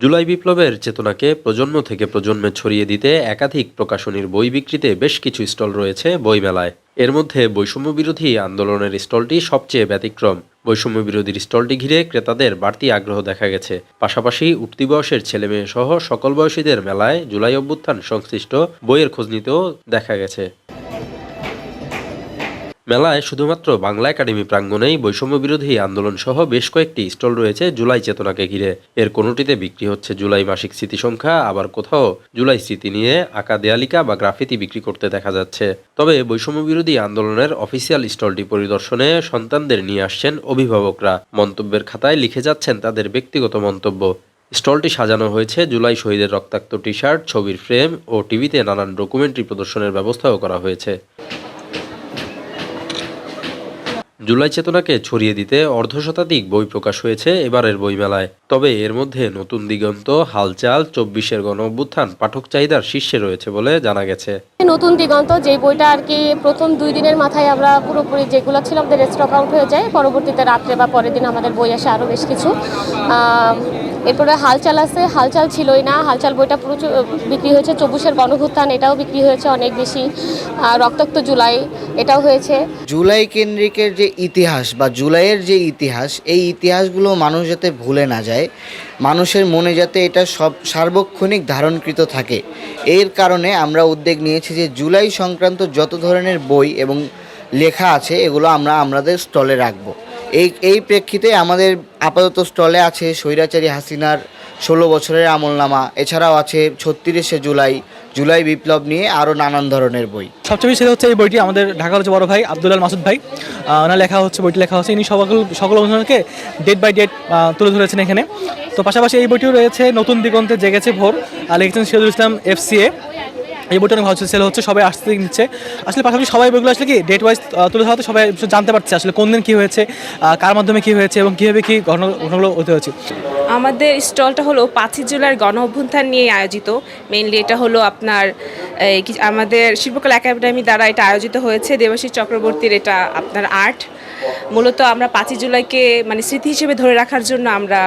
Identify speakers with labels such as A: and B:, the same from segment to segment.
A: জুলাই বিপ্লবের চেতনাকে প্রজন্ম থেকে প্রজন্মে ছড়িয়ে দিতে একাধিক প্রকাশনীর বই বিক্রিতে বেশ কিছু স্টল রয়েছে বইমেলায়। এর মধ্যে বৈষম্যবিরোধী আন্দোলনের স্টলটি সবচেয়ে ব্যতিক্রম। বৈষম্যবিরোধীর স্টলটি ঘিরে ক্রেতাদের বাড়তি আগ্রহ দেখা গেছে। পাশাপাশি উঠতি বয়সের ছেলেমেয়ে সহ সকল বয়সীদের মেলায় জুলাই অভ্যুত্থান সংশ্লিষ্ট বইয়ের খোঁজ নিতেও দেখা গেছে। মেলায় শুধুমাত্র বাংলা একাডেমি প্রাঙ্গণেই বৈষম্যবিরোধী আন্দোলন সহ বেশ কয়েকটি স্টল রয়েছে জুলাই চেতনাকে ঘিরে। এর কোনোটিতে বিক্রি হচ্ছে জুলাই মাসিক স্মৃতি সংখ্যা, আবার কোথাও জুলাই স্মৃতি নিয়ে আঁকা দেয়ালিকা বা গ্রাফিতি বিক্রি করতে দেখা যাচ্ছে। তবে বৈষম্যবিরোধী আন্দোলনের অফিসিয়াল স্টলটি পরিদর্শনে সন্তানদের নিয়ে আসছেন অভিভাবকরা। মন্তব্যের খাতায় লিখে যাচ্ছেন তাদের ব্যক্তিগত মন্তব্য। স্টলটি সাজানো হয়েছে জুলাই শহীদের রক্তাক্ত টি শার্ট, ছবির ফ্রেম ও টিভিতে নানান ডকুমেন্টারি প্রদর্শনের ব্যবস্থাও করা হয়েছে। জুলাই চেতনাকে ছড়িয়ে দিতে অর্ধশতাধিক বই প্রকাশ হয়েছে এবারের বইমেলায়। তবে এর মধ্যে নতুন দিগন্ত, হালচাল, ২৪-এর গণঅভ্যুত্থান পাঠক চাহিদার শীর্ষে রয়েছে বলে জানা গেছে।
B: নতুন দিগন্ত যে বইটা আর কি প্রথম ২ দিনের মাথায় আমরা পুরোপুরি যেগুলো ছিল আমাদের স্টক আউট হয়ে যায়, পরবর্তীতে রাত্রে বা পরের দিন আমাদের বই আসে আরও বেশ কিছু। এরপরে হালচাল আছে, হালচাল ছিলই না, হালচাল বইটা প্রচুর বিক্রি হয়েছে। ২৪-এর গণঅভ্যুত্থান এটাও বিক্রি হয়েছে অনেক বেশি। রক্তাক্ত জুলাই এটাও হয়েছে।
C: জুলাই কেন্দ্রিকের যে ইতিহাস বা জুলাইয়ের যে ইতিহাস, এই ইতিহাসগুলো মানুষ যাতে ভুলে না যায়, মানুষের মনে যাতে এটা সব সার্বক্ষণিক ধারণকৃত থাকে, এর কারণে আমরা উদ্যোগ নিয়েছি যে জুলাই সংক্রান্ত যত ধরনের বই এবং লেখা আছে এগুলো আমরা আমাদের স্টলে রাখবো। এই প্রেক্ষিতে আমাদের আপাতত স্টলে আছে স্বৈরাচারী হাসিনার ১৬ বছরের আমলনামা, এছাড়াও আছে ৩৬শে জুলাই, জুলাই বিপ্লব নিয়ে আরও নানান ধরনের বই।
D: সবচেয়ে বেশি হচ্ছে এই বইটি আমাদের ঢাকা কলেজের বড় ভাই আব্দুল মাসুদ ভাই, ওনার বইটি লেখা হচ্ছে। ইনি সকল অনুষ্ঠানকে ডেট বাই ডেট তুলে ধরেছেন এখানে। তো পাশাপাশি এই বইটিও রয়েছে নতুন দিগন্তে জেগেছে ভোর, লিখেছেন সিরাজুল ইসলাম FCA। এই বইটা অনেক ভালো সেল হচ্ছে, সবাই আসতে নিচ্ছে। আসলে পাশাপাশি সবাই বইগুলো আসলে কি ডেট ওয়াইজ তুলে ধরাতে সবাই জানতে পারছে আসলে কোন দিন কী হয়েছে, কার মাধ্যমে কী হয়েছে এবং কীভাবে কী ঘটনাগুলো হতে হয়েছে।
E: আমাদের স্টলটা হলো ৫ই জুলাইয়ের গণ অভ্যুত্থান নিয়ে আয়োজিত। মেইনলি এটা হলো আপনার আমাদের শিল্পকলা একাডেমি দ্বারা এটা আয়োজিত হয়েছে। দেবাশিস চক্রবর্তীর এটা আপনার আর্ট। মূলত আমরা ৫ই জুলাইকে স্মৃতি হিসেবে ধরে রাখার জন্য আমরা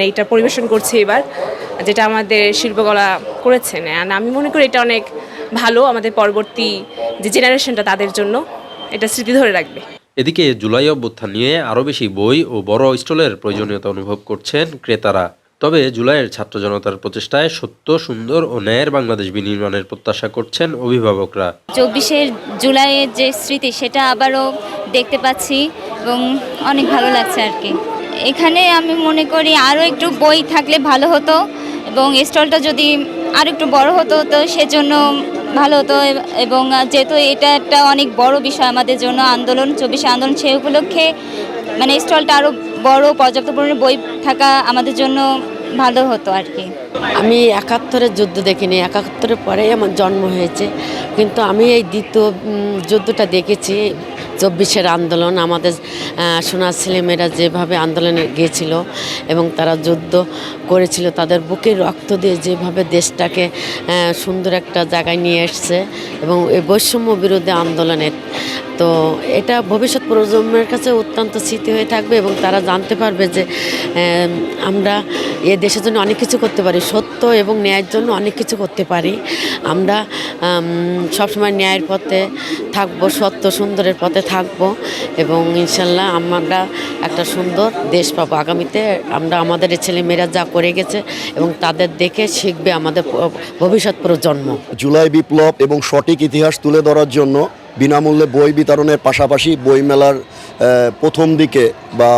E: এটা পরিবেশন করছি এবার, যেটা আমাদের শিল্পকলা করেছেন। আমি মনে করি এটা অনেক ভালো, আমাদের পরবর্তী যে জেনারেশনটা তাদের জন্য এটা স্মৃতি ধরে রাখবে।
A: এদিকে জুলাই অভ্যুত্থান নিয়ে আরও বেশি বই ও বড় স্টলের প্রয়োজনীয়তা অনুভব করছেন ক্রেতারা। তবে জুলাইয়ের ছাত্র জনতার প্রচেষ্টায় সত্য, সুন্দর ও ন্যায়ের বাংলাদেশ বিনির্মাণের প্রত্যাশা করছেন অভিভাবকরা।
F: ২৪শে জুলাইয়ের যে স্মৃতি সেটা আবারও দেখতে পাচ্ছি এবং অনেক ভালো লাগছে আর কি। এখানে আমি মনে করি আরও একটু বই থাকলে ভালো হতো এবং স্টলটা যদি আর একটু বড় হতো তো সেজন্য ভালো হতো। এবং যেহেতু এটা একটা অনেক বড় বিষয় আমাদের জন্য, আন্দোলন ২৪শে আন্দোলন, সেই উপলক্ষে স্টলটা আরও বড়, পর্যাপ্ত পরিমাণে বই থাকা আমাদের জন্য ভালো হতো আর কি।
G: আমি ৭১-এর যুদ্ধ দেখিনি, ৭১-এর পরেই আমার জন্ম হয়েছে, কিন্তু আমি এই দ্বিতীয় যুদ্ধটা দেখেছি। ২৪শে আন্দোলন, আমাদের সোনার ছেলেমেয়েরা যেভাবে আন্দোলনে গিয়েছিল এবং তারা যুদ্ধ করেছিল, তাদের বুকের রক্ত দিয়ে যেভাবে দেশটাকে সুন্দর একটা জায়গায় নিয়ে এসছে এবং এই বৈষম্য বিরোধী আন্দোলনের, তো এটা ভবিষ্যৎ প্রজন্মের কাছে অত্যন্ত স্মৃতি হয়ে থাকবে এবং তারা জানতে পারবে যে আমরা এ দেশের জন্য অনেক কিছু করতে পারি, সত্য এবং ন্যায়ের জন্য অনেক কিছু করতে পারি। আমরা সবসময় ন্যায়ের পথে থাকবো, সত্য সুন্দরের পথে থাকবো এবং ইনশাল্লাহ আমরা একটা সুন্দর দেশ পাবো আগামীতে। আমরা আমাদের ছেলেমেয়েরা যা করে গেছে এবং তাদের দেখে শিখবে আমাদের ভবিষ্যৎ প্রজন্ম।
H: জুলাই বিপ্লব এবং সঠিক ইতিহাস তুলে ধরার জন্য বিনামূল্যে বই বিতরণের পাশাপাশি বইমেলার প্রথম দিকে বা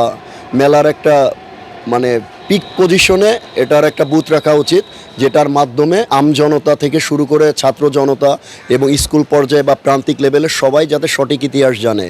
H: মেলার একটা পিক পজিশনে এটার একটা বুথ রাখা উচিত, যেটার মাধ্যমে আমজনতা থেকে শুরু করে ছাত্র জনতা এবং স্কুল পর্যায়ে বা প্রান্তিক লেভেলের সবাই যাতে সঠিক ইতিহাস জানে।